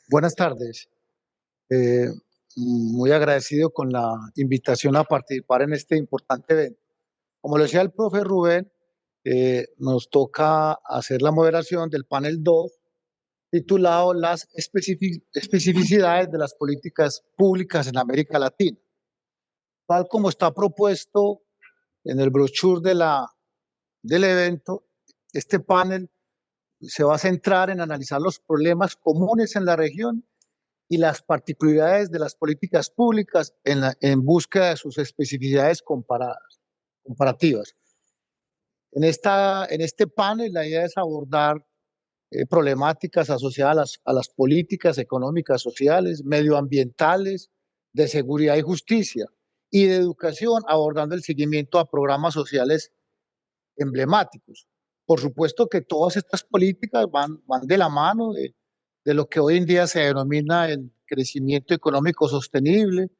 Buenas tardes. Eh, Muy agradecido con la invitación a participar en este importante evento. Como lo decía el profe Rubén, nos toca hacer la moderación del panel 2, titulado Las especificidades de las políticas públicas en América Latina. Tal como está propuesto en el brochure del evento, este panel se va a centrar en analizar los problemas comunes en la región y las particularidades de las políticas públicas en búsqueda de sus especificidades comparativas. En este panel, la idea es abordar problemáticas asociadas a las políticas económicas, sociales, medioambientales, de seguridad y justicia, y de educación, abordando el seguimiento a programas sociales emblemáticos. Por supuesto que todas estas políticas van de la mano de lo que hoy en día se denomina el crecimiento económico sostenible,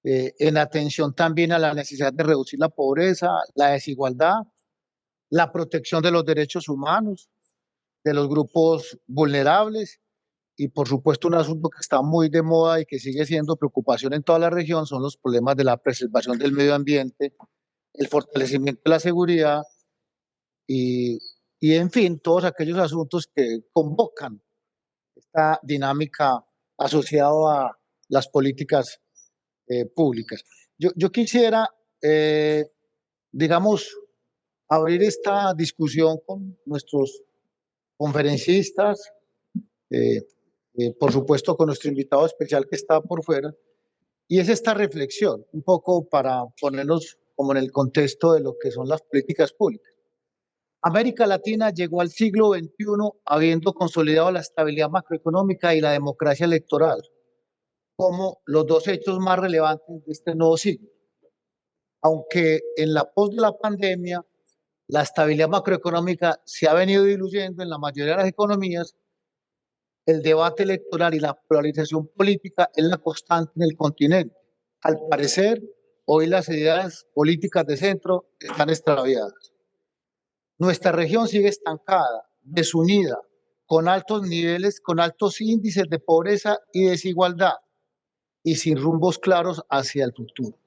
en atención también a la necesidad de reducir la pobreza, la desigualdad, la protección de los derechos humanos, de los grupos vulnerables y por supuesto un asunto que está muy de moda y que sigue siendo preocupación en toda la región son los problemas de la preservación del medio ambiente, el fortalecimiento de la seguridad y, y en fin, todos aquellos asuntos que convocan esta dinámica asociada a las políticas públicas. Yo quisiera, eh, digamos, abrir esta discusión con nuestros conferencistas, eh, por supuesto con nuestro invitado especial que está por fuera, y es esta reflexión, un poco para ponernos como en el contexto de lo que son las políticas públicas. América Latina llegó al siglo XXI habiendo consolidado la estabilidad macroeconómica y la democracia electoral como los dos hechos más relevantes de este nuevo siglo. Aunque en la pos de la pandemia la estabilidad macroeconómica se ha venido diluyendo en la mayoría de las economías, el debate electoral y la polarización política es la constante en el continente. Al parecer, hoy las ideas políticas de centro están extraviadas. Nuestra región sigue estancada, desunida, con altos niveles, con altos índices de pobreza y desigualdad y sin rumbos claros hacia el futuro.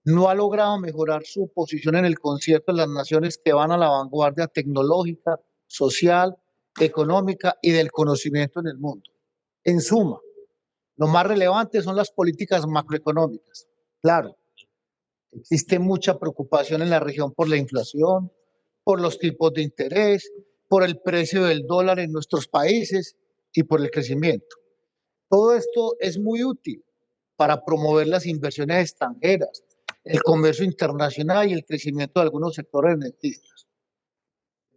No ha logrado mejorar su posición en el concierto de las naciones que van a la vanguardia tecnológica, social, económica y del conocimiento en el mundo. En suma, lo más relevante son las políticas macroeconómicas. Claro, existe mucha preocupación en la región por la inflación, por los tipos de interés, por el precio del dólar en nuestros países y por el crecimiento. Todo esto es muy útil para promover las inversiones extranjeras, el comercio internacional y el crecimiento de algunos sectores netistas.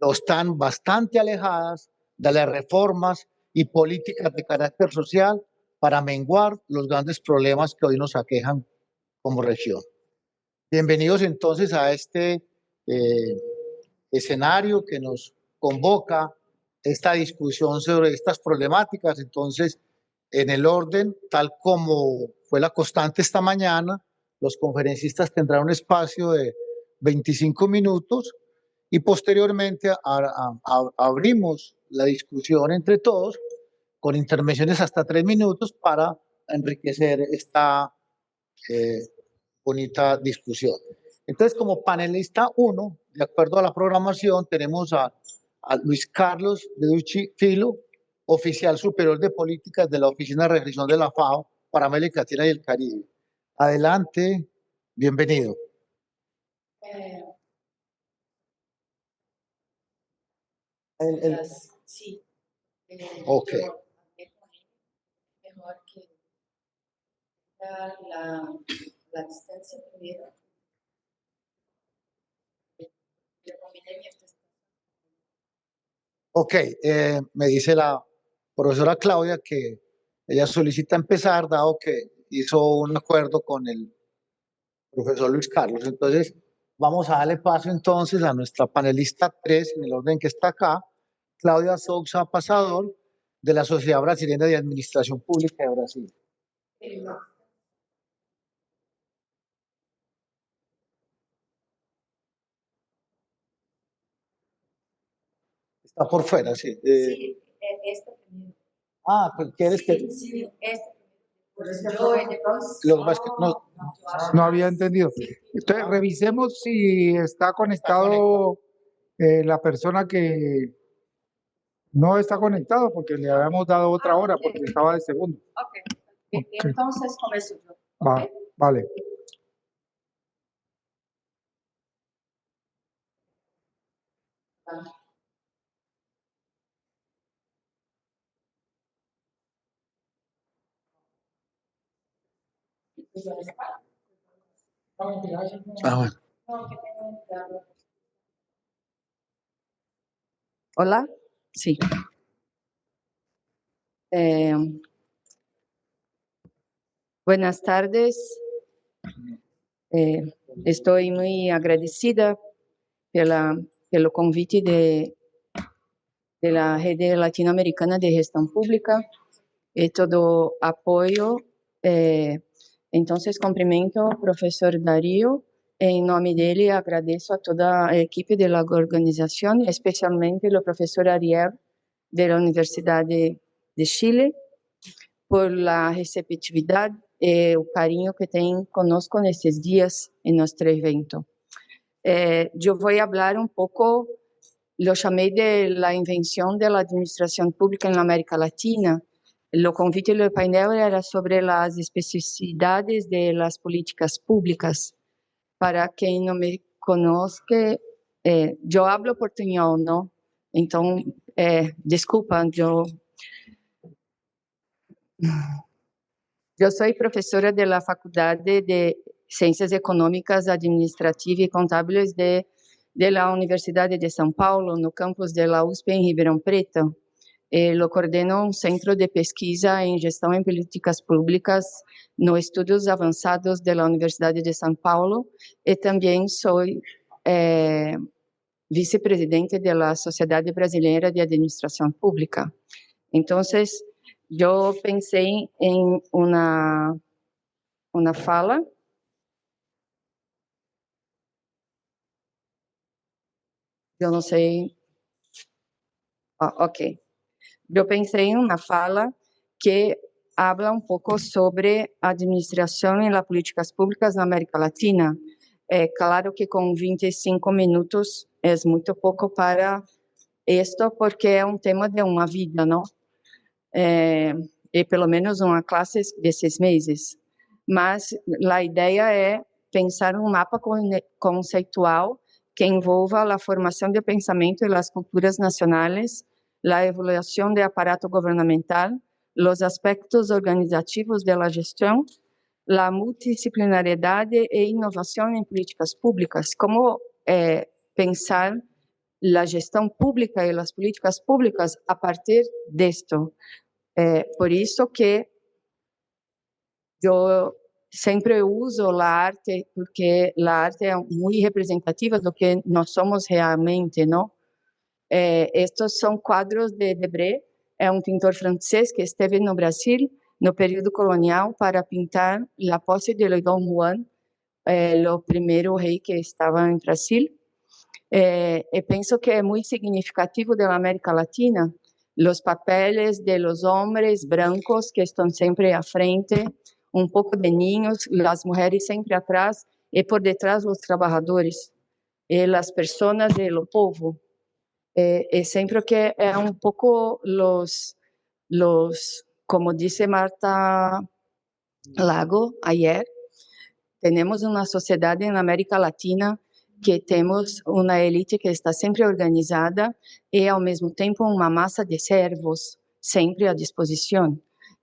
No están bastante alejadas de las reformas y políticas de carácter social para menguar los grandes problemas que hoy nos aquejan como región. Bienvenidos entonces a este escenario que nos convoca esta discusión sobre estas problemáticas. Entonces, en el orden, tal como fue la constante esta mañana, los conferencistas tendrán un espacio de 25 minutos y posteriormente abrimos la discusión entre todos con intervenciones hasta 3 minutos para enriquecer esta eh, bonita discusión. Entonces, como panelista uno, de acuerdo a la programación, tenemos a Luis Carlos Beducci Filo, oficial superior de políticas de la Oficina de Regresión de la FAO para América Latina y el Caribe. Adelante, bienvenido. Eh, sí. Ok. Mejor que la distancia primero. Ok, me dice la profesora Claudia que ella solicita empezar, dado que hizo un acuerdo con el profesor Luis Carlos. Entonces, vamos a darle paso entonces a nuestra panelista 3, en el orden que está acá, Claudia Souza Pasador, de la Sociedad Brasileña de Administración Pública de Brasil. Está por fuera, sí. Sí, esto Ah, pues quieres que... Sí, yo y después- Lo que pasa es que no, No había entendido. Entonces, revisemos si está conectado la persona que no está conectado, porque le habíamos dado otra hora, porque estaba de segundo. Ok. Ok. Entonces comienzo yo. Va, ¿Ok? vale. ah, bueno. Hola, sí. Eh, Buenas tardes. Eh, Estoy muy agradecida pelo convite de la Rede Latino-Americana de Gestão Pública y todo apoyo. Entonces, cumprimento al profesor Darío. Em nome dele, agradeço a toda a equipe da organização, especialmente o professor Ariel, da Universidade de Chile, por la receptividade e o carinho que tem conosco nesses dias em nosso evento. Eu vou falar pouco, eu chamei de la invenção da administração pública na América Latina. O convite do painel era sobre as especificidades das políticas públicas. Para quem não me conhece, eu hablo portunhol, não? Então, desculpa, eu sou professora da Faculdade de Ciências Econômicas, Administrativas e Contábeis da Universidade de São Paulo, no campus da USP em Ribeirão Preto. Eu coordeno um centro de pesquisa em gestão em políticas públicas no estudos avançados da Universidade de São Paulo e também sou vice-presidente da Sociedade Brasileira de Administração Pública. Então, eu pensei em uma fala. Eu não sei. Ok. Eu pensei em uma fala que habla um pouco sobre a administração e as políticas públicas na América Latina. É claro que com 25 minutos é muito pouco para isto, porque é um tema de uma vida, não? E pelo menos uma classe de 6 meses. Mas a ideia é pensar um mapa conceitual que envolva a formação de pensamento e as culturas nacionais, a evolução do aparato governamental, os aspectos organizativos da gestão, a multidisciplinariedade e inovação em políticas públicas. Como pensar a gestão pública e as políticas públicas a partir disto. Por isso que eu sempre uso a arte, porque a arte é muito representativa do que nós somos realmente, não? Estes são quadros de Debré, é um pintor francês que esteve no Brasil no período colonial para pintar a posse de Dom Juan, o primeiro rei que estava em Brasil. E penso que é muito significativo da América Latina, os papéis de los homens brancos que estão sempre à frente, um pouco de ninhos, as mulheres sempre atrás, e por detrás os trabalhadores, e as pessoas e o povo. E sempre que é um pouco como disse Marta Lago ayer, temos uma sociedade na América Latina que temos uma elite que está sempre organizada e, ao mesmo tempo, uma massa de servos sempre à disposição.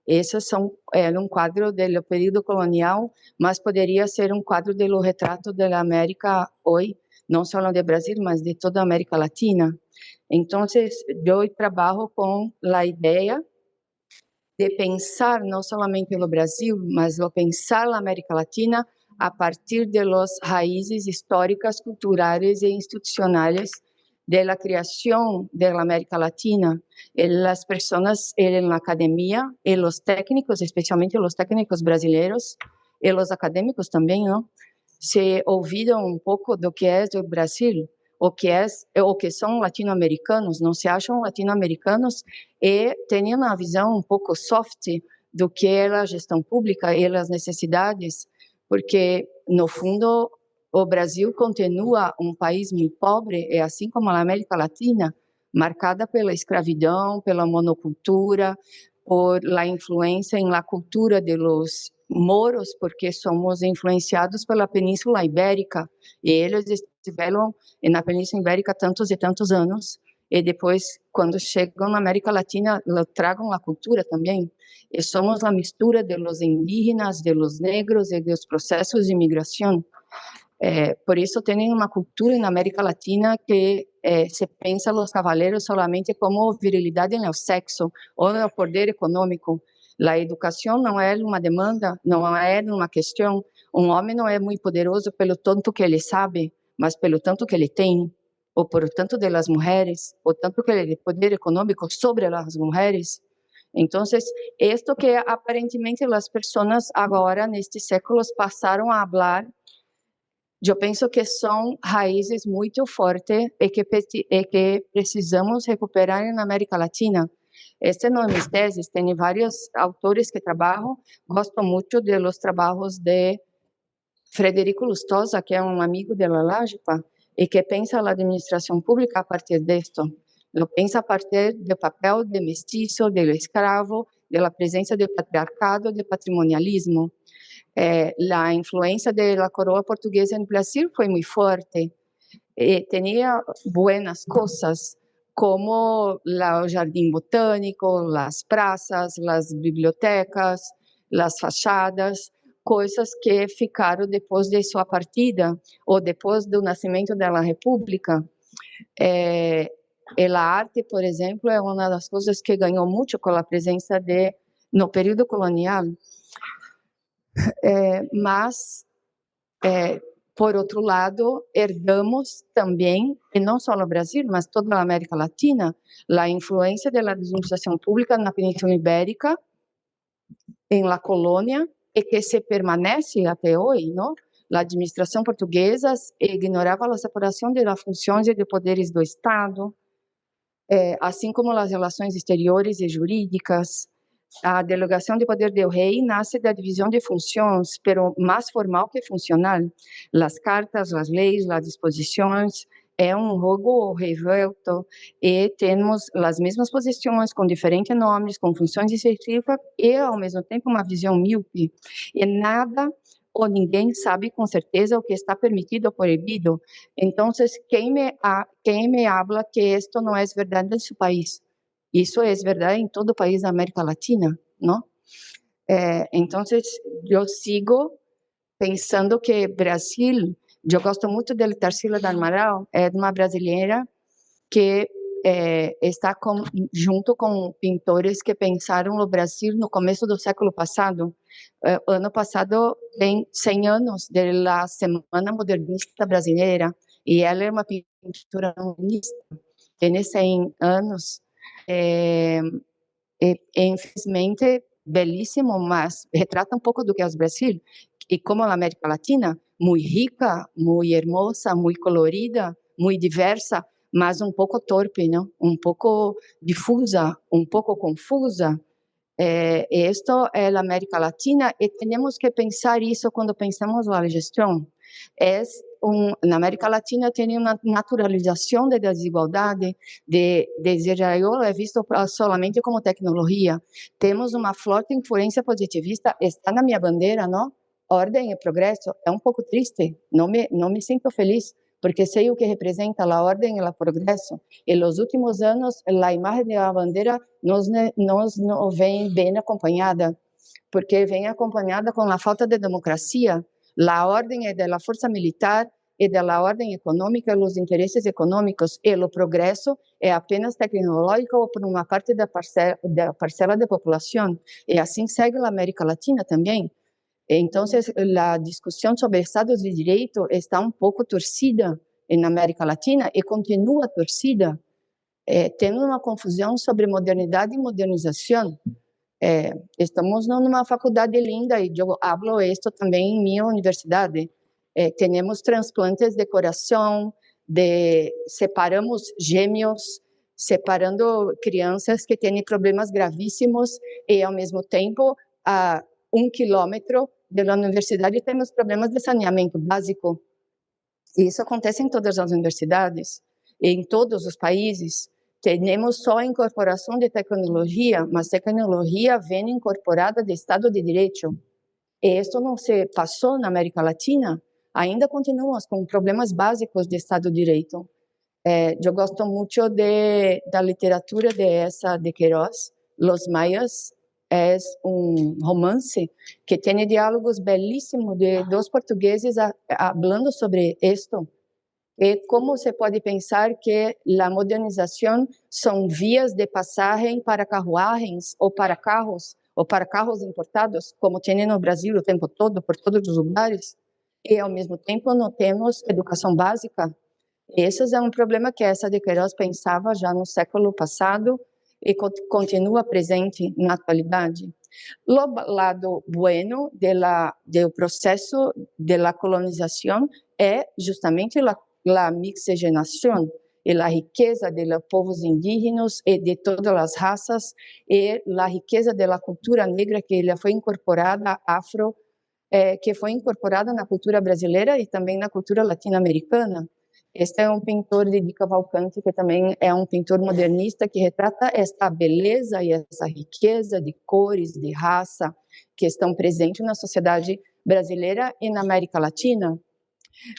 Esse é um quadro do período colonial, mas poderia ser um quadro do retrato da América hoje, não só do Brasil, mas de toda a América Latina. Então, eu trabalho com a ideia de pensar não somente no Brasil, mas o pensar na América Latina a partir de las raízes históricas, culturais e institucionais da criação da América Latina. As pessoas na academia e os técnicos, especialmente os técnicos brasileiros e os acadêmicos também, não? Se ouviram um pouco do que é o Brasil. o que são latino-americanos, não se acham latino-americanos e têm uma visão um pouco soft do que é a gestão pública e as necessidades, porque, no fundo, o Brasil continua um país muito pobre, e assim como a América Latina, marcada pela escravidão, pela monocultura, por la influência em la cultura de los moros, porque somos influenciados pela Península Ibérica, e eles estiveram na Península Ibérica tantos e tantos anos, e depois, quando chegam na América Latina, tragam a cultura também, e somos a mistura de los indígenas, de los negros e dos processos de imigração. Por isso, tem uma cultura na América Latina que se pensa os cavaleiros solamente como virilidade no sexo ou no poder econômico. A educação não é uma demanda, não é uma questão. Um homem não é muito poderoso pelo tanto que ele sabe, mas pelo tanto que ele tem, ou por tanto das mulheres, ou tanto que ele tem poder econômico sobre as mulheres. Então, isto que aparentemente as pessoas agora, nestes séculos, passaram a falar, eu penso que são raízes muito fortes e que precisamos recuperar na América Latina. Este não é minhas teses, tem vários autores que trabalham, gosto muito dos trabalhos de Frederico Lustosa, que é um amigo de la LAJPA, e que pensa a administração pública a partir disto. Lo pensa a partir do papel de mestiço, do escravo, da presença do patriarcado, do patrimonialismo. A influência da coroa portuguesa no Brasil foi muito forte. Tinha boas coisas, como o jardim botânico, as praças, as bibliotecas, as fachadas, coisas que ficaram depois de sua partida, ou depois do nascimento da República. A arte, por exemplo, é uma das coisas que ganhou muito com a presença no período colonial. Mas, por outro lado, herdamos também, e não só no Brasil, mas toda a América Latina, a influência da administração pública na Península Ibérica, em la colônia, e que se permanece até hoje, não? A administração portuguesa ignorava a separação das funções e de poderes do Estado, assim como as relações exteriores e jurídicas. A delegação de poder do rei nasce da divisão de funções, pero mais formal que funcional. As cartas, as leis, as disposições, é um jogo revolto e temos as mesmas posições com diferentes nomes, com funções específicas e, ao mesmo tempo, uma visão míope. E nada ou ninguém sabe com certeza o que está permitido ou proibido. Então, quem me habla que isto não é verdade em seu país? Isso é verdade em todo o país da América Latina, não? Então, eu sigo pensando que Brasil, eu gosto muito de Tarsila do Amaral, é uma brasileira que está junto com pintores que pensaram o Brasil no começo do século passado. Ano passado tem 100 anos da Semana Modernista Brasileira, e ela é uma pintora modernista. Tem 100 anos. Infelizmente, belíssimo, mas retrata um pouco do que é o Brasil, e como a América Latina, muito rica, muito hermosa, muito colorida, muito diversa, mas um pouco torpe, não? Um pouco difusa, um pouco confusa. Isto é a América Latina, e temos que pensar isso quando pensamos na gestão. Na América Latina tem uma naturalização da desigualdade, de desarrollo é visto solamente como tecnologia. Temos uma forte influência positivista, está na minha bandeira, não? Ordem e progresso. É um pouco triste, não me sinto feliz, porque sei o que representa a ordem e o progresso. E nos últimos anos, a imagem da bandeira nos vem bem acompanhada, porque vem acompanhada com a falta de democracia. A ordem é da força militar e da ordem econômica, os interesses econômicos, e o progresso é apenas tecnológico ou por uma parte da parcela da população. E assim segue a América Latina também. Então, a discussão sobre Estados de Direito está um pouco torcida na América Latina e continua torcida, tendo uma confusão sobre modernidade e modernização. Estamos numa faculdade linda e eu falo isso também em minha universidade. Temos transplantes de coração, separamos gêmeos, separando crianças que têm problemas gravíssimos e, ao mesmo tempo, a 1 quilômetro da universidade temos problemas de saneamento básico. E isso acontece em todas as universidades, em todos os países. Temos só a incorporação de tecnologia, mas tecnologia vem incorporada de Estado de Direito. E isso não se passou na América Latina. Ainda continuamos com problemas básicos de Estado de Direito. Eu gosto muito da literatura de Queiroz, Los Mayas. É romance que tem diálogos belíssimos de dois portugueses falando sobre isto. E como se pode pensar que a modernização são vias de passagem para carruagens ou para carros importados, como tem no Brasil o tempo todo, por todos os lugares, e ao mesmo tempo não temos educação básica. Esse é um problema que essa de Queiroz pensava já no século passado e continua presente na atualidade. O lado bueno do processo da colonização é justamente a miscigenação e a riqueza de los povos indígenas e de todas as raças e a riqueza da cultura negra que foi incorporada que foi incorporada na cultura brasileira e também na cultura latino-americana. Este é um pintor de Di Cavalcanti, que também é um pintor modernista que retrata esta beleza e essa riqueza de cores, de raça, que estão presentes na sociedade brasileira e na América Latina.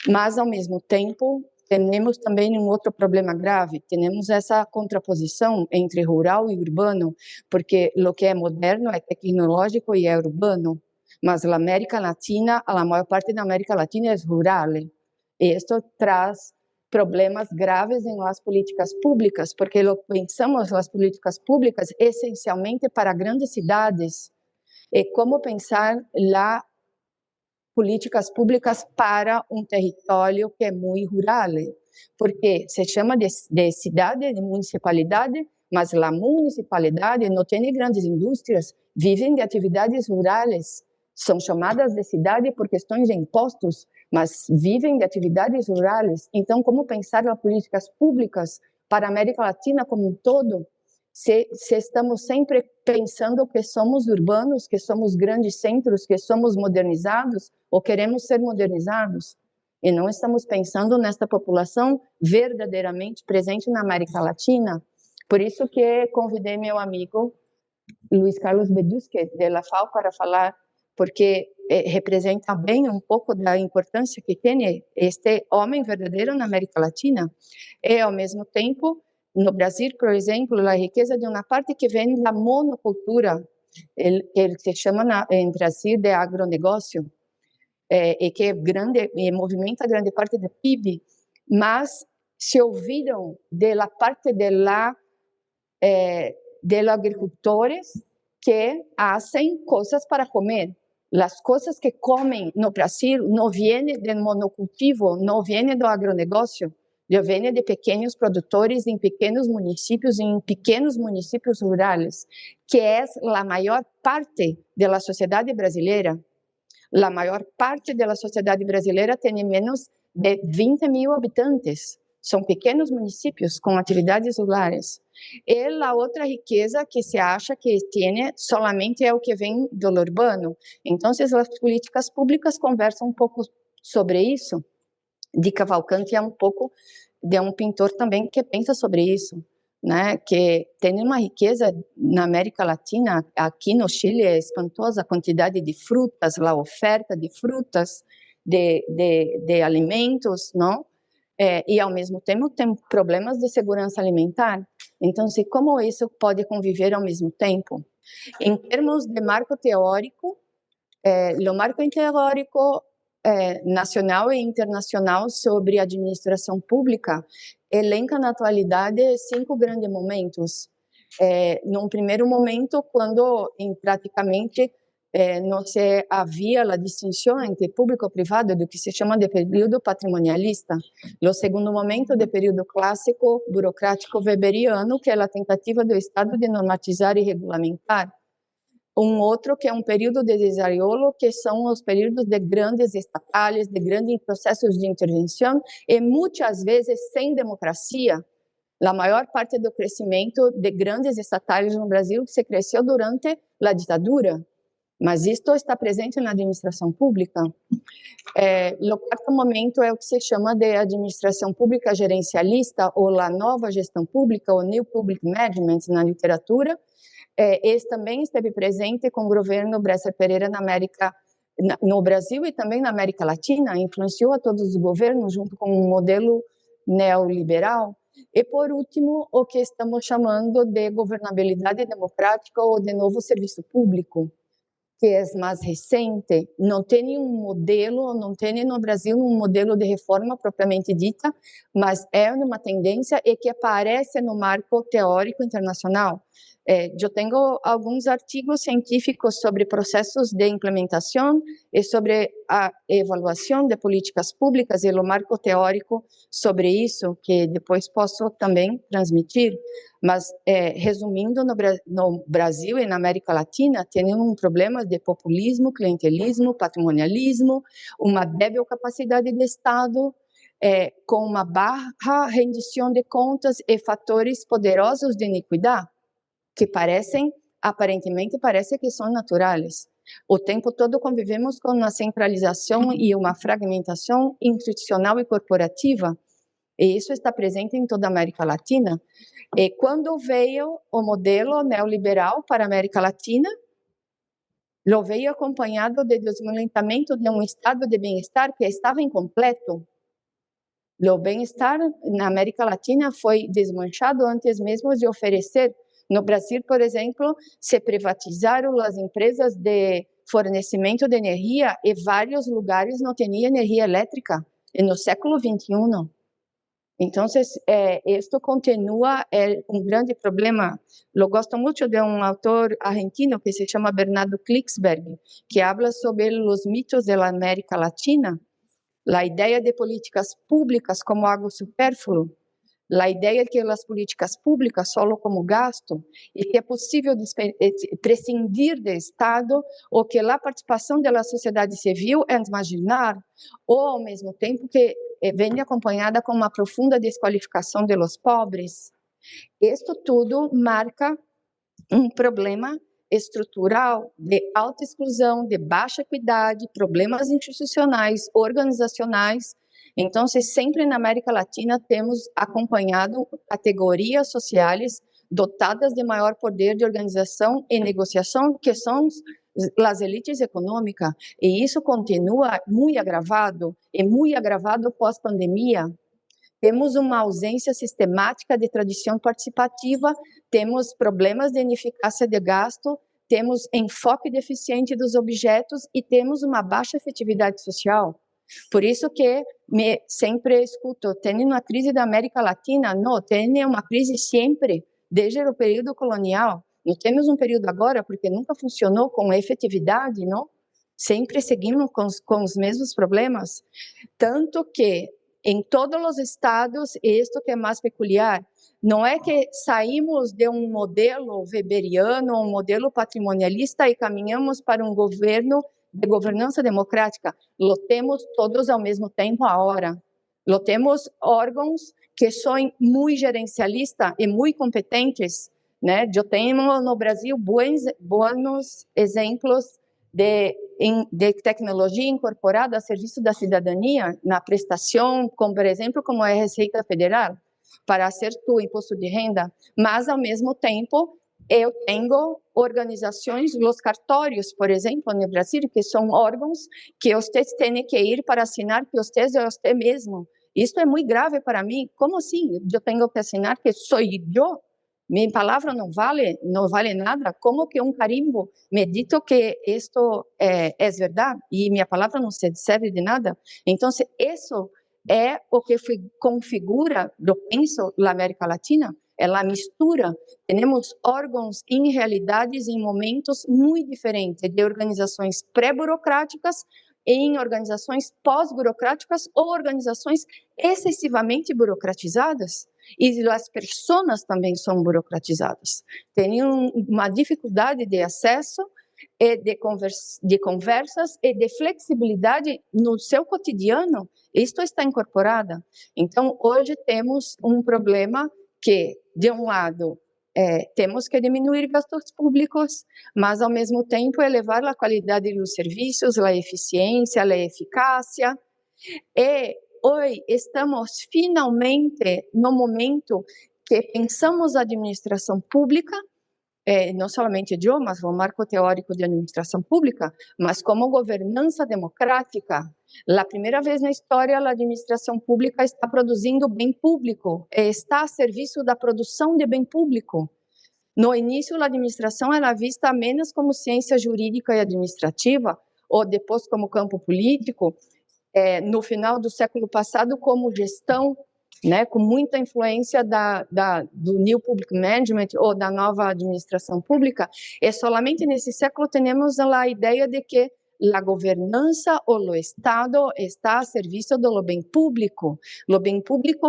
Mas, ao mesmo tempo, temos também um outro problema grave. Temos essa contraposição entre rural e urbano, porque o que é moderno é tecnológico e é urbano. Mas a América Latina, a maior parte da América Latina é rural. E isto traz problemas graves em las políticas públicas, porque pensamos as políticas públicas essencialmente para grandes cidades. E como pensar lá políticas públicas para um território que é muito rural, porque se chama de cidade, de municipalidade, mas a municipalidade não tem grandes indústrias, vivem de atividades rurais, são chamadas de cidade por questões de impostos, mas vivem de atividades rurais. Então, como pensar as políticas públicas para a América Latina como um todo, se estamos sempre pensando que somos urbanos, que somos grandes centros, que somos modernizados ou queremos ser modernizados, e não estamos pensando nesta população verdadeiramente presente na América Latina. Por isso que convidei meu amigo Luiz Carlos Bedusque, da FAO, para falar, porque representa bem um pouco da importância que tem este homem verdadeiro na América Latina. E, ao mesmo tempo, no Brasil, por exemplo, a riqueza de uma parte que vem da monocultura, que se chama em Brasil de agronegócio, e que é grande e movimenta grande parte do PIB, mas se olvidam da parte de los agricultores que hacen coisas para comer. As coisas que comem no Brasil não vêm do monocultivo, não vêm do agronegócio, vêm de pequenos produtores em pequenos municípios rurais, que é a maior parte da sociedade brasileira. A maior parte da sociedade brasileira tem menos de 20.000 habitantes. São pequenos municípios com atividades rurais. E a outra riqueza que se acha que tem solamente é o que vem do urbano. Então, as políticas públicas conversam um pouco sobre isso. Di Cavalcanti é um pouco de um pintor também que pensa sobre isso, né? Que tem uma riqueza na América Latina. Aqui no Chile é espantosa a quantidade de frutas, a oferta de frutas, de alimentos, não? E, ao mesmo tempo, tem problemas de segurança alimentar. Então, como isso pode conviver ao mesmo tempo? Em termos de marco teórico, o marco teórico nacional e internacional sobre administração pública elenca na atualidade 5 grandes momentos. Num primeiro momento, quando praticamente não se havia a distinção entre público-privado, do que se chama de período patrimonialista. O segundo momento, de período clássico, burocrático, weberiano, que é a tentativa do Estado de normatizar e regulamentar. outro que é um período de desarrollo, que são os períodos de grandes estatais, de grandes processos de intervenção, e muitas vezes sem democracia. A maior parte do crescimento de grandes estatais no Brasil se cresceu durante a ditadura, mas isto está presente na administração pública. O quarto momento é o que se chama de administração pública gerencialista, ou a nova gestão pública, ou New Public Management na literatura. Esse também esteve presente com o governo Bresser Pereira no Brasil e também na América Latina, influenciou a todos os governos junto com um modelo neoliberal. E, por último, o que estamos chamando de governabilidade democrática ou de novo serviço público, que é mais recente. Não tem um modelo, não tem no Brasil um modelo de reforma propriamente dita, mas é uma tendência e que aparece no marco teórico internacional. Eu tenho alguns artigos científicos sobre processos de implementação e sobre a avaliação de políticas públicas e o marco teórico sobre isso, que depois posso também transmitir. Mas, resumindo, no Brasil e na América Latina, tem um problema de populismo, clientelismo, patrimonialismo, uma débil capacidade de Estado, com uma baixa rendição de contas e fatores poderosos de iniquidade, que aparentemente parece que são naturais. O tempo todo convivemos com uma centralização e uma fragmentação institucional e corporativa, e isso está presente em toda a América Latina. E quando veio o modelo neoliberal para a América Latina, lo veio acompanhado de desmoronamento de um estado de bem-estar que estava incompleto. O bem-estar na América Latina foi desmanchado antes mesmo de oferecer. No Brasil, por exemplo, se privatizaram as empresas de fornecimento de energia e vários lugares não tinham energia elétrica no século XXI. Então, isto continua um grande problema. Eu gosto muito de um autor argentino que se chama Bernardo Klicksberg, que fala sobre os mitos da América Latina, a ideia de políticas públicas como algo supérfluo, a ideia de que as políticas públicas só como gasto e que é possível prescindir do Estado ou que a participação da sociedade civil é marginal, ou ao mesmo tempo que vem acompanhada com uma profunda desqualificação dos pobres. Isto tudo marca um problema estrutural de alta exclusão, de baixa equidade, problemas institucionais, organizacionais. Então, sempre na América Latina temos acompanhado categorias sociais dotadas de maior poder de organização e negociação, que são as elites econômicas, e isso continua muito agravado pós-pandemia. Temos uma ausência sistemática de tradição participativa, temos problemas de ineficácia de gasto, temos enfoque deficiente dos objetos e temos uma baixa efetividade social. Por isso que sempre escuto, tem uma crise da América Latina? Não, tem uma crise sempre, desde o período colonial. Não temos um período agora, porque nunca funcionou com efetividade, não? Sempre seguimos com os mesmos problemas. Tanto que, em todos os estados, isto que é mais peculiar, não é que saímos de um modelo weberiano, um modelo patrimonialista e caminhamos para um governo de governança democrática. Lo temos todos ao mesmo tempo agora. Lo temos órgãos que são muito gerencialistas e muito competentes, né? Eu tenho no Brasil bons exemplos de tecnologia incorporada a serviço da cidadania na prestação, como por exemplo, como é a Receita Federal, para hacer tu imposto de renda, mas ao mesmo tempo eu tenho organizações, os cartórios, por exemplo, no Brasil, que são órgãos que vocês têm que ir para assinar que vocês é você mesmo. Isso é muito grave para mim. Como assim? Eu tenho que assinar que sou eu? Minha palavra não vale nada? Como que um carimbo me dito que isto é verdade e minha palavra não serve de nada? Então, isso é o que configura, eu penso, a América Latina, é a mistura. Temos órgãos em realidades em momentos muito diferentes, de organizações pré-burocráticas em organizações pós-burocráticas ou organizações excessivamente burocratizadas. E as pessoas também são burocratizadas. Tem uma dificuldade de acesso e de conversas e de flexibilidade no seu cotidiano, isto está incorporada. Então, hoje temos um problema que, de um lado, temos que diminuir gastos públicos, mas, ao mesmo tempo, elevar a qualidade dos serviços, a eficiência, a eficácia. E hoje estamos, finalmente, no momento que pensamos a administração pública, não somente eu, mas o marco teórico de administração pública, mas como governança democrática. La primeira vez na história, a administração pública está produzindo bem público, está a serviço da produção de bem público. No início, a administração era vista menos como ciência jurídica e administrativa, ou depois como campo político, no final do século passado como gestão, né, com muita influência do New Public Management ou da nova administração pública. E solamente nesse século temos a ideia de que a governança ou o Estado está a serviço do bem público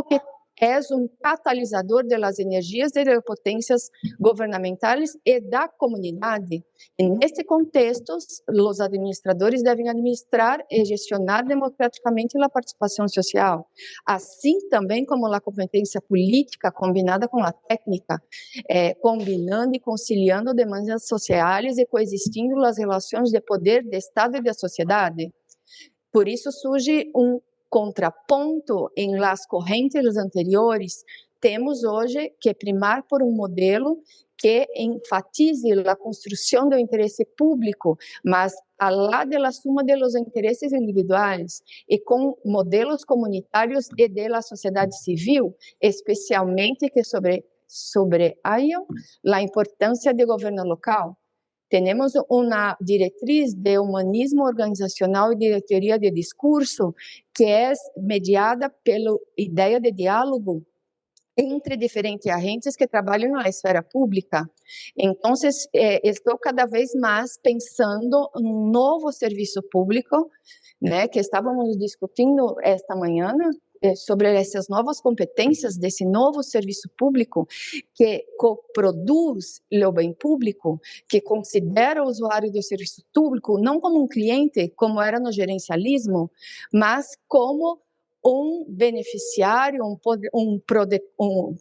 que é um catalisador das energias e das potências governamentais e da comunidade. E nesse contexto, os administradores devem administrar e gestionar democraticamente a participação social, assim também como a competência política combinada com a técnica, combinando e conciliando demandas sociais e coexistindo as relações de poder do Estado e da sociedade. Por isso surge um contraponto em las correntes anteriores. Temos hoje que primar por um modelo que enfatize a construção do interesse público, mas a lá da suma de los interesses individuais e com modelos comunitários e da sociedade civil, especialmente que sobressaiam a importância do governo local. Temos uma diretriz de humanismo organizacional e de teoria de discurso que é mediada pela ideia de diálogo entre diferentes agentes que trabalham na esfera pública. Então, estou cada vez mais pensando um novo serviço público, né, que estávamos discutindo esta manhã, sobre essas novas competências desse novo serviço público que coproduz o bem público, que considera o usuário do serviço público não como um cliente, como era no gerencialismo, mas como um beneficiário,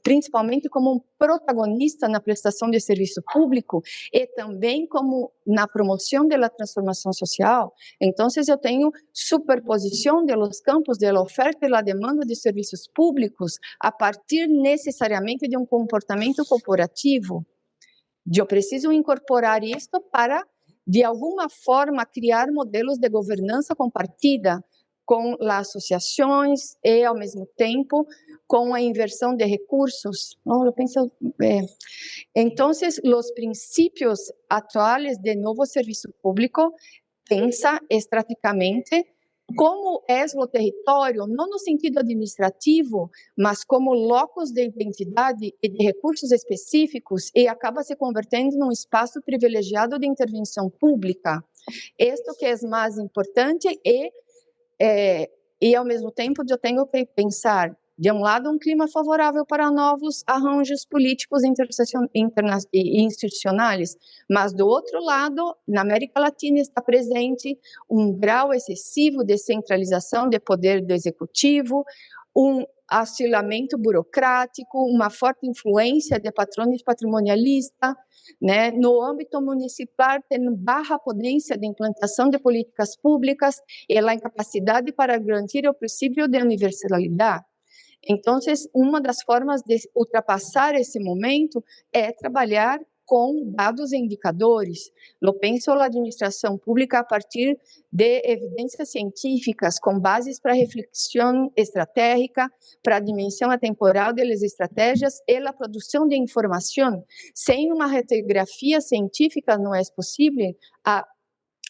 principalmente como um protagonista na prestação de serviço público e também como na promoção da transformação social. Então, eu tenho superposição dos campos da oferta e da demanda de serviços públicos a partir necessariamente de um comportamento corporativo. Eu preciso incorporar isto para, de alguma forma, criar modelos de governança compartida com as associações e, ao mesmo tempo, com a inversão de recursos. Então, os princípios atuais de novo serviço público pensa estrategicamente como é o território, não no sentido administrativo, mas como locus de identidade e de recursos específicos, e acaba se convertendo num espaço privilegiado de intervenção pública. Isto que é mais importante e, ao mesmo tempo, eu tenho que pensar, de um lado, um clima favorável para novos arranjos políticos e institucionais, mas, do outro lado, na América Latina está presente um grau excessivo de centralização de poder do executivo, um acilamento burocrático, uma forte influência de patrões patrimonialistas, né? No âmbito municipal, tem baixa potência de implantação de políticas públicas e a incapacidade para garantir o princípio de universalidade. Então, uma das formas de ultrapassar esse momento é trabalhar com dados e indicadores. Eu penso na administração pública a partir de evidências científicas, com bases para reflexão estratégica, para a dimensão atemporal das estratégias e a produção de informação. Sem uma radiografia científica não é possível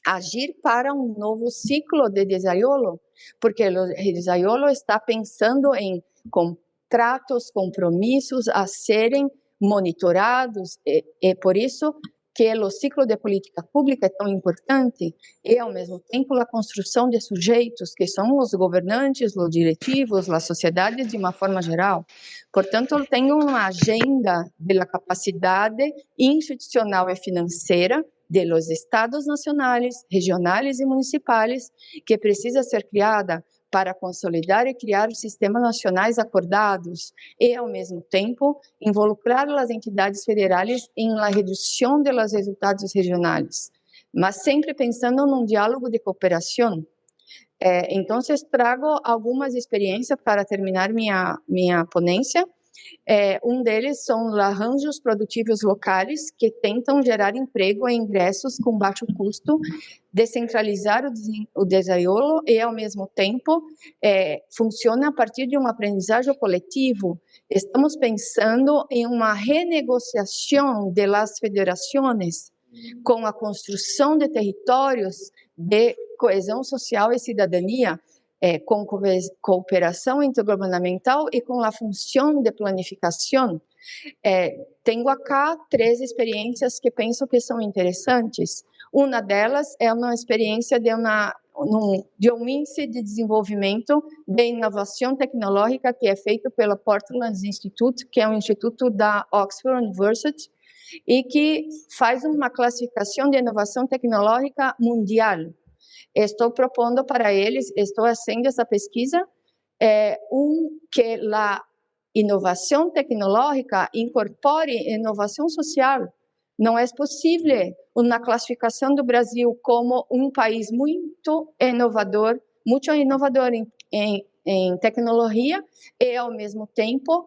agir para um novo ciclo de desarrollo, porque o desarrollo está pensando em contratos, compromissos a serem monitorados, e por isso que o ciclo de política pública é tão importante, e ao mesmo tempo a construção de sujeitos, que são os governantes, os diretivos, as sociedades de uma forma geral. Portanto, eu tenho uma agenda da capacidade institucional e financeira de los estados nacionais, regionais e municipais, que precisa ser criada para consolidar e criar sistemas nacionais acordados e, ao mesmo tempo, involucrar as entidades federais em la redução dos resultados regionais, mas sempre pensando num diálogo de cooperação. Então, trago algumas experiências para terminar minha ponência. Deles são arranjos produtivos locais que tentam gerar emprego e ingressos com baixo custo, descentralizar o desenvolvimento e, ao mesmo tempo, funciona a partir de um aprendizagem coletivo. Estamos pensando em uma renegociação das federações com a construção de territórios de coesão social e cidadania, com cooperação intergovernamental e com a função de planificação. Tenho acá 3 experiências que penso que são interessantes. Uma delas é uma experiência de um índice de desenvolvimento de inovação tecnológica que é feito pela Portland Institute, que é um instituto da Oxford University, e que faz uma classificação de inovação tecnológica mundial. Estou propondo para eles, estou fazendo essa pesquisa, que a inovação tecnológica incorpore inovação social. Não é possível uma classificação do Brasil como um país muito inovador em tecnologia e, ao mesmo tempo,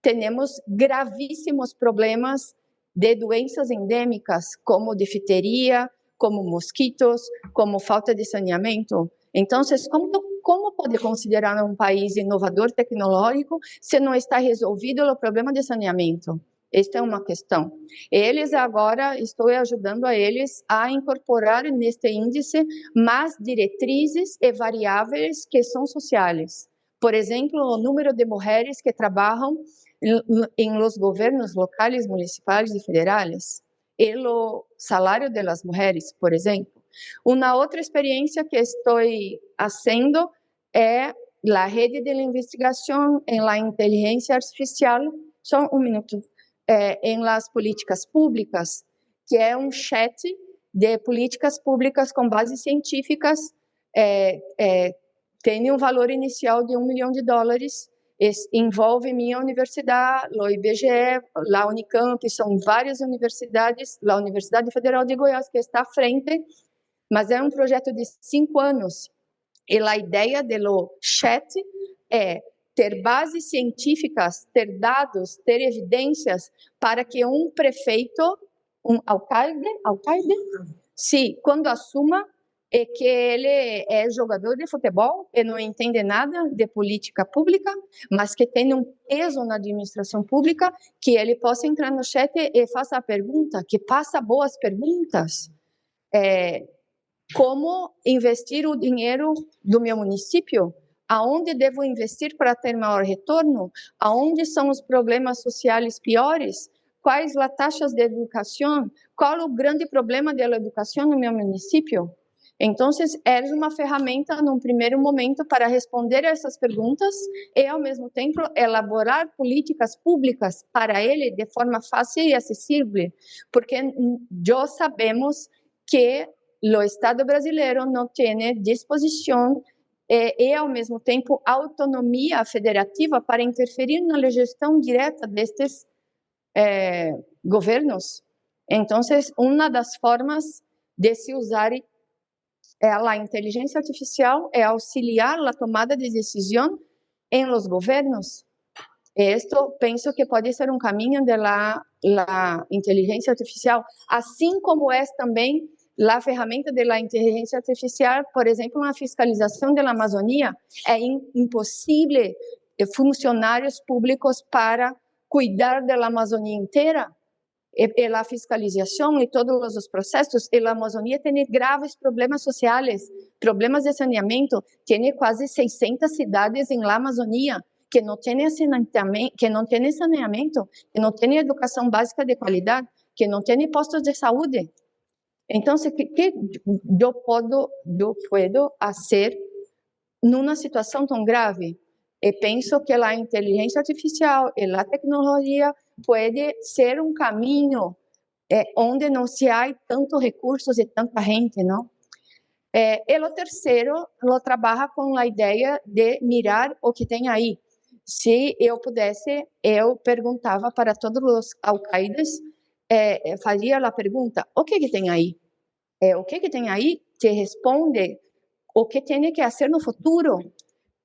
temos gravíssimos problemas de doenças endêmicas, como difteria, como mosquitos, como falta de saneamento. Então, como pode considerar um país inovador tecnológico se não está resolvido o problema de saneamento? Esta é uma questão. Eles agora, estou ajudando a eles a incorporar neste índice mais diretrizes e variáveis que são sociais. Por exemplo, o número de mulheres que trabalham em los governos locais, municipais e federais, e o salário das mulheres, por exemplo. Uma outra experiência que estou fazendo é a rede de investigação em la inteligência artificial, só um minuto, em las políticas públicas, que é um chat de políticas públicas com bases científicas, tem um valor inicial de $1 milhão, envolve minha universidade, o IBGE, a Unicamp, são várias universidades, a Universidade Federal de Goiás, que está à frente, mas é um projeto de 5 anos, e a ideia do chat é ter bases científicas, ter dados, ter evidências para que um prefeito, um alcalde, sim, quando assuma, que ele é jogador de futebol e não entende nada de política pública, mas que tem um peso na administração pública, que ele possa entrar no chat e faça a pergunta, que faça boas perguntas. Como investir o dinheiro do meu município? Aonde devo investir para ter maior retorno? Aonde são os problemas sociais piores? Quais as taxas de educação? Qual o grande problema da educação no meu município? Então, é uma ferramenta, num primeiro momento, para responder a essas perguntas e, ao mesmo tempo, elaborar políticas públicas para ele de forma fácil e acessível, porque já sabemos que o Estado brasileiro não tem disposição e, ao mesmo tempo, autonomia federativa para interferir na gestão direta destes governos. Então, uma das formas de se usar a inteligência artificial é auxiliar a tomada de decisão em los governos. Esto penso que pode ser um caminho de la inteligência artificial, assim como é também a ferramenta da inteligência artificial, por exemplo, na fiscalização da Amazônia. É impossível funcionários públicos para cuidar da Amazônia inteira. E a fiscalização e todos os processos, a Amazônia tem graves problemas sociais, problemas de saneamento, tem quase 600 cidades na Amazônia que não têm saneamento, que não têm educação básica de qualidade, que não têm postos de saúde. Então, o que eu posso fazer numa situação tão grave? E penso que a inteligência artificial e a tecnologia pode ser um caminho onde não se há tantos recursos e tanta gente, não? E o terceiro, lo trabalha com a ideia de mirar o que tem aí. Se eu pudesse, eu perguntava para todos os alcaides, fazia a pergunta, o que tem aí? O que tem aí te responde o que tem que fazer no futuro.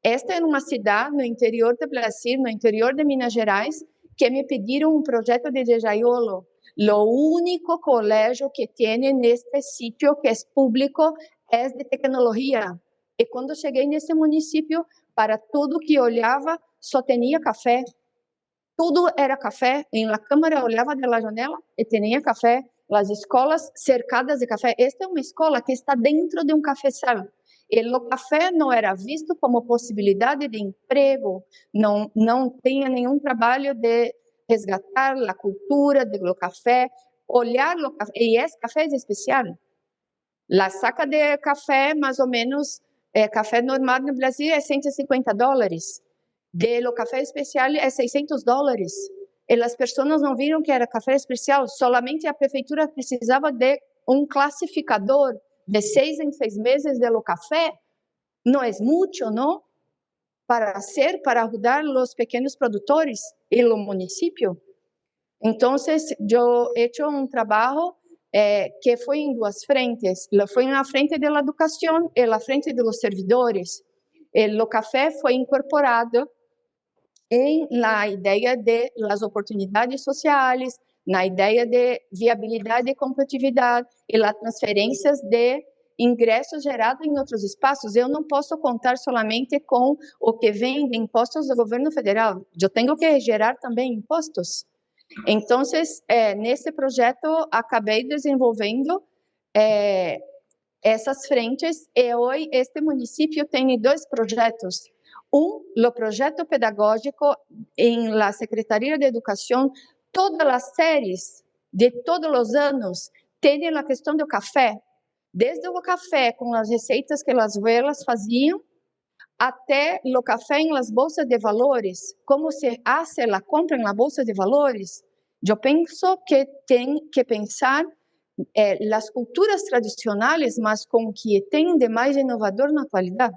Esta é uma cidade no interior do Brasil, no interior de Minas Gerais, que me pediram um projeto de desarrollo. O único colégio que tem neste sítio que é público é de tecnologia. E quando cheguei nesse município, para tudo que olhava, só tinha café. Tudo era café. Em la câmara, olhava da janela e tinha café. As escolas cercadas de café. Esta é uma escola que está dentro de um cafezal. E o café não era visto como possibilidade de emprego. Não tinha nenhum trabalho de resgatar a cultura do café. Olhar o café. E esse café é especial. A saca de café, mais ou menos, café normal no Brasil é $150. O café especial é $600. E as pessoas não viram que era café especial, solamente a prefeitura precisava de um classificador de 6 em 6 meses do café. Não é muito, não? Para ajudar os pequenos produtores e o município. Então, eu he hecho um trabalho que foi em duas frentes. Foi na frente da educação e na frente dos servidores. O café foi incorporado na ideia de las oportunidades sociais, na ideia de viabilidade e competitividade e las transferências de ingressos gerados em outros espaços. Eu não posso contar somente com o que vem de impostos do governo federal. Eu tenho que gerar também impostos. Então, nesse projeto, acabei desenvolvendo essas frentes e hoje este município tem 2 projetos. O projeto pedagógico em la Secretaria de Educação, todas as séries de todos os anos têm a questão do café, desde o café com as receitas que as abuelas faziam, até o café em las bolsas de valores, como se hace a compra na bolsa de valores. Eu penso que tem que pensar as culturas tradicionais, mas com o que tem de mais inovador na atualidade.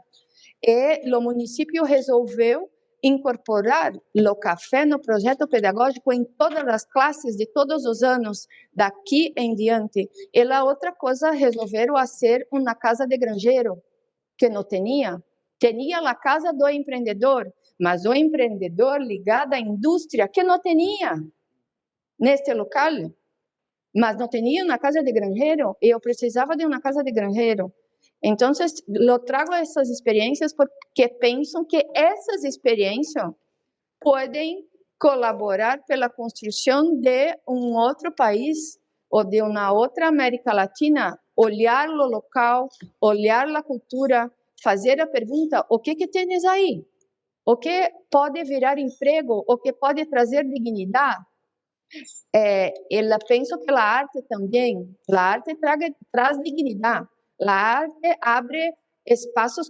E o município resolveu incorporar o café no projeto pedagógico em todas as classes de todos os anos, daqui em diante. E a outra coisa, resolveram fazer uma casa de granjeiro, que não tinha. Tinha a casa do empreendedor, mas o empreendedor ligado à indústria, que não tinha neste local. Mas não tinha uma casa de granjeiro, e eu precisava de uma casa de granjeiro. Então, eu trago essas experiências porque penso que essas experiências podem colaborar pela construção de um outro país ou de uma outra América Latina, olhar o local, olhar a cultura, fazer a pergunta, o que tens aí? O que pode virar emprego? O que pode trazer dignidade? Eu penso que a arte também, a arte traz dignidade. A arte abre espaços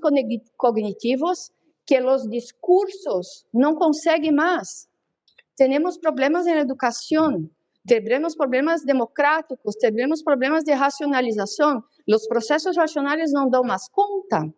cognitivos que os discursos não conseguem mais. Temos problemas na educação, temos problemas democráticos, temos problemas de racionalização. Os processos racionais não dão mais conta.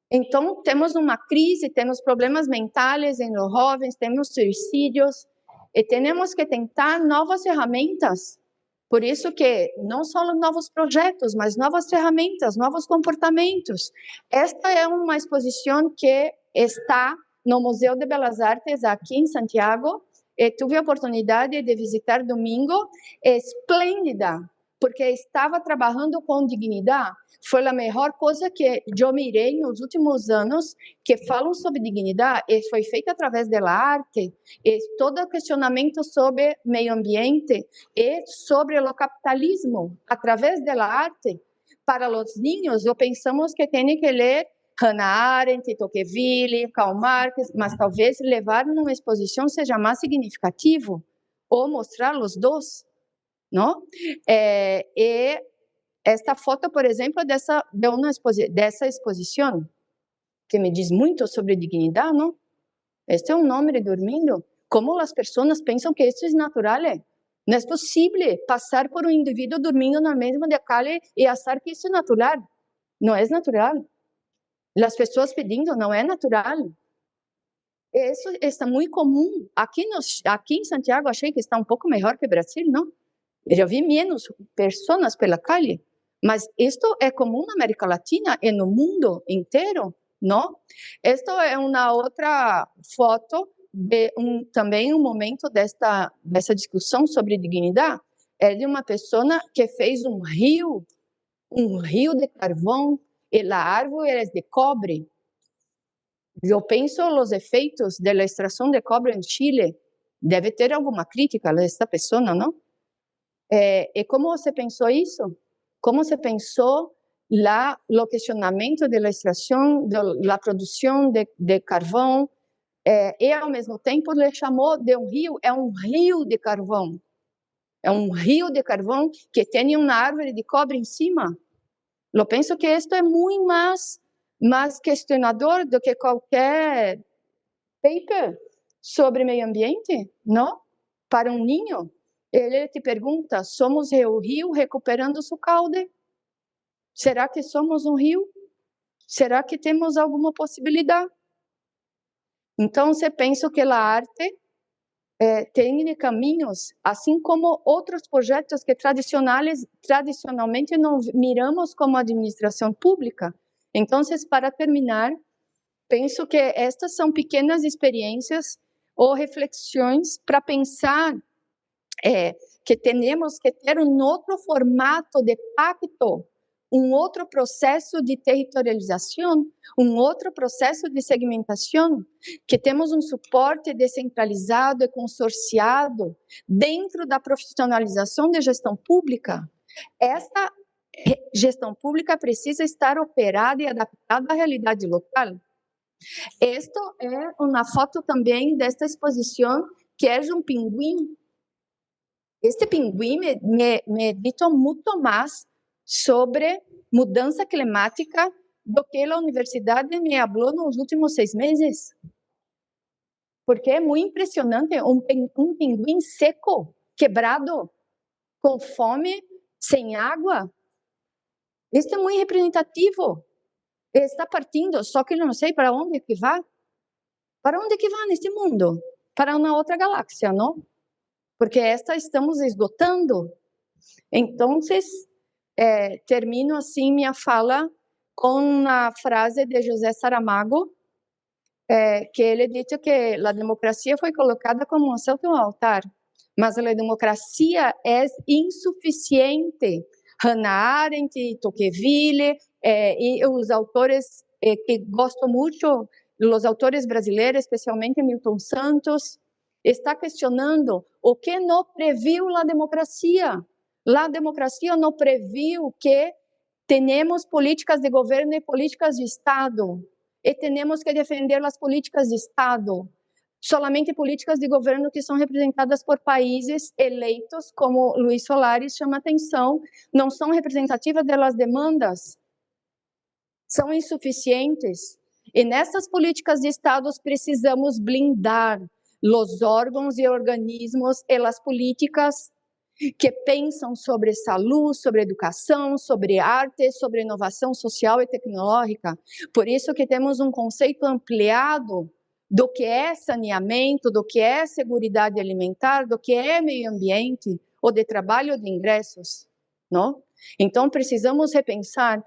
Então, temos uma crise, temos problemas mentais em os jovens, temos suicídios, e temos que tentar novas ferramentas. Por isso que não só novos projetos, mas novas ferramentas, novos comportamentos. Esta é uma exposição que está no Museu de Belas Artes, aqui em Santiago. Tive a oportunidade de visitar domingo, esplêndida, porque estava trabalhando com dignidade. Foi a melhor coisa que eu mirei nos últimos anos, que falam sobre dignidade, e foi feita através da arte, e todo o questionamento sobre meio ambiente e sobre o capitalismo, através da arte. Para os ninhos, eu pensamos que tem que ler Hannah Arendt, Tocqueville, Karl Marx, mas talvez levar numa exposição seja mais significativo, ou mostrar os dois, não? E esta foto, por exemplo, dessa exposição, que me diz muito sobre dignidade, não? Este é um homem dormindo. Como as pessoas pensam que isso é natural? Não é possível passar por um indivíduo dormindo na mesma de calle e achar que isso é natural. Não é natural. As pessoas pedindo, não é natural. Isso está muito comum. Aqui em Santiago, achei que está um pouco melhor que Brasil, não? Eu já vi menos pessoas pela calle, mas isto é comum na América Latina e no mundo inteiro, não? Isto é uma outra foto de também um momento dessa discussão sobre dignidade. É de uma pessoa que fez um rio de carvão e a árvore é de cobre. Eu penso os efeitos da extração de cobre em Chile. Deve ter alguma crítica a esta pessoa, não? E como você pensou isso? Como você pensou o questionamento da extração, da produção de carvão, e ao mesmo tempo ele chamou de um rio, é um rio de carvão. É um rio de carvão que tem uma árvore de cobre em cima. Eu penso que isto é muito mais questionador do que qualquer paper sobre meio ambiente, não? Para um ninho, ele te pergunta: somos o rio recuperando seu caude? Será que somos um rio? Será que temos alguma possibilidade? Então, você pensa que a arte tem caminhos, assim como outros projetos que tradicionalmente não miramos como administração pública. Então, para terminar, penso que estas são pequenas experiências ou reflexões para pensar que temos que ter um outro formato de pacto, um outro processo de territorialização, um outro processo de segmentação, que temos um suporte descentralizado e consorciado dentro da profissionalização da gestão pública. Essa gestão pública precisa estar operada e adaptada à realidade local. Esta é uma foto também desta exposição, que é de um pinguim. Este pinguim me dito muito mais sobre mudança climática do que a universidade me falou nos últimos 6 meses. Porque é muito impressionante um pinguim seco, quebrado, com fome, sem água. Isso é muito representativo. Está partindo, só que eu não sei para onde que vai. Para onde que vai neste mundo? Para uma outra galáxia, não? Porque esta estamos esgotando. Então, termino assim minha fala com a frase de José Saramago, que ele disse que a democracia foi colocada como um santo altar, mas a democracia é insuficiente. Hannah Arendt, Tocqueville e os autores que gosto muito, os autores brasileiros, especialmente Milton Santos, está questionando o que não previu a democracia. A democracia não previu que temos políticas de governo e políticas de Estado, e temos que defender as políticas de Estado. Solamente políticas de governo que são representadas por países eleitos, como Luiz Solares chama atenção, não são representativas das demandas, são insuficientes. E nessas políticas de Estado precisamos blindar os órgãos e organismos e as políticas que pensam sobre saúde, sobre educação, sobre arte, sobre inovação social e tecnológica. Por isso que temos um conceito ampliado do que é saneamento, do que é seguridade alimentar, do que é meio ambiente, ou de trabalho de ingressos, não? Então, precisamos repensar.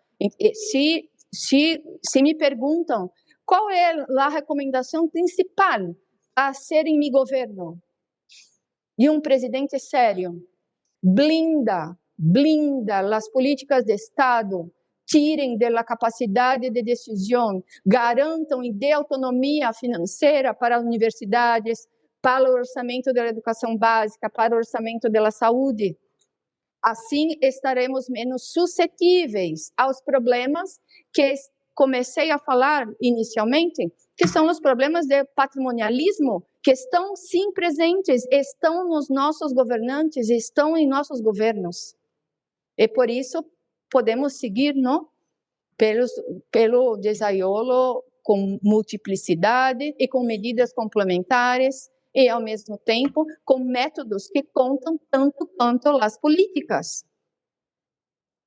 Se me perguntam qual é a recomendação principal a ser em meu governo, e um presidente sério, blinda as políticas de Estado, tirem da capacidade de decisão, garantam e dê autonomia financeira para as universidades, para o orçamento da educação básica, para o orçamento da saúde. Assim, estaremos menos suscetíveis aos problemas que comecei a falar inicialmente, que são os problemas de patrimonialismo, que estão sim presentes, estão nos nossos governantes, estão em nossos governos. E por isso podemos seguir, não? Pelo desaiolo com multiplicidade e com medidas complementares e, ao mesmo tempo, com métodos que contam tanto quanto as políticas.